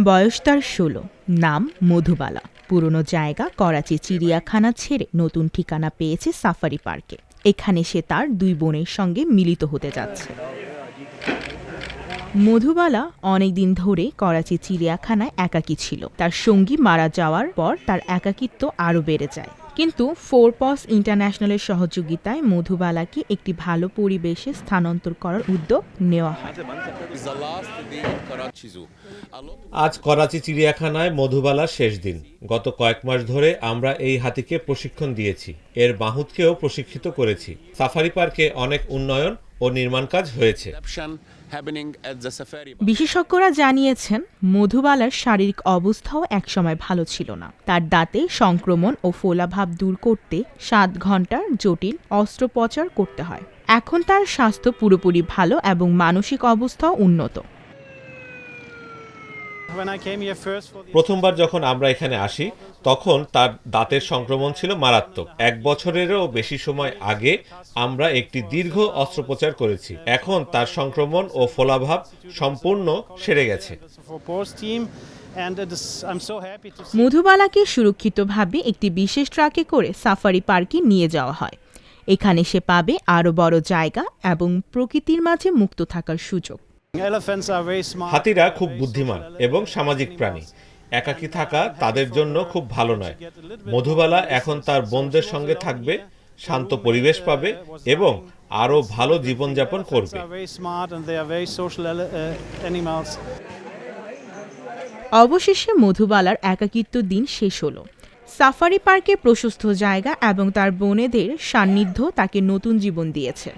বয়স তার ১৬, নাম মধুবালা। পুরনো জায়গা করাচি চিড়িয়াখানা ছেড়ে নতুন ঠিকানা পেয়েছে সাফারি পার্কে। এখানে সে তার ২ বোনের সঙ্গে মিলিত হতে যাচ্ছে। মধুবালা অনেকদিন ধরে করাচি চিড়িয়াখানায় একাকী ছিল। তার সঙ্গী মারা যাওয়ার পর তার একাকিত্ব আরও বেড়ে যায়। কিন্তু 4 পস ইন্টারন্যাশনালের সহযোগিতায় মধুবালাকে একটি ভালো পরিবেশে স্থানান্তর করার উদ্যোগ নেওয়া হয়। আজ করাচি চিড়িয়াখানায় মধুবালার শেষ দিন। গত কয়েক মাস ধরে আমরা এই হাতিকে প্রশিক্ষণ দিয়েছি, এর মাহুতকেও প্রশিক্ষিত করেছি। সাফারি পার্কে অনেক উন্নয়ন ও নির্মাণ কাজ হয়েছে। বিশেষজ্ঞরা জানিয়েছেন মধুবালার শারীরিক অবস্থাও একসময় ভালো ছিল না। তার দাঁতে সংক্রমণ ও ফোলাভাব দূর করতে 7 ঘন্টার জটিল অস্ত্রোপচার করতে হয়। এখন তার স্বাস্থ্য পুরোপুরি ভালো এবং মানসিক অবস্থাও উন্নত। প্রথমবার যখন আমরা এখানে আসি তখন তার দাঁতের সংক্রমণ ছিল মারাত্মক। 1 বছরেরও বেশি সময় আগে আমরা একটি দীর্ঘ অস্ত্রোপচার করেছি। এখন তার সংক্রমণ ও ফোলাভাব সম্পূর্ণ সেরে গেছে। মধুবালাকে সুরক্ষিতভাবে একটি বিশেষ ট্রাকে করে সাফারি পার্কে নিয়ে যাওয়া হয়। এখানে সে পাবে আরও বড় জায়গা এবং প্রকৃতির মাঝে মুক্ত থাকার সুযোগ। হাতিরা খুব বুদ্ধিমান এবং সামাজিক প্রাণী। একাকী থাকা তাদের জন্য খুব ভালো নয়। মধুবালা এখন তার বোনদের সঙ্গে থাকবে, শান্ত পরিবেশ পাবে এবং আরও ভালো জীবনযাপন করবে। অবশেষে মধুবালার একাকিত্ব দিন শেষ হলো। সাফারি পার্কে প্রশস্ত জায়গা এবং তার বোনেদের সান্নিধ্য তাকে নতুন জীবন দিয়েছে।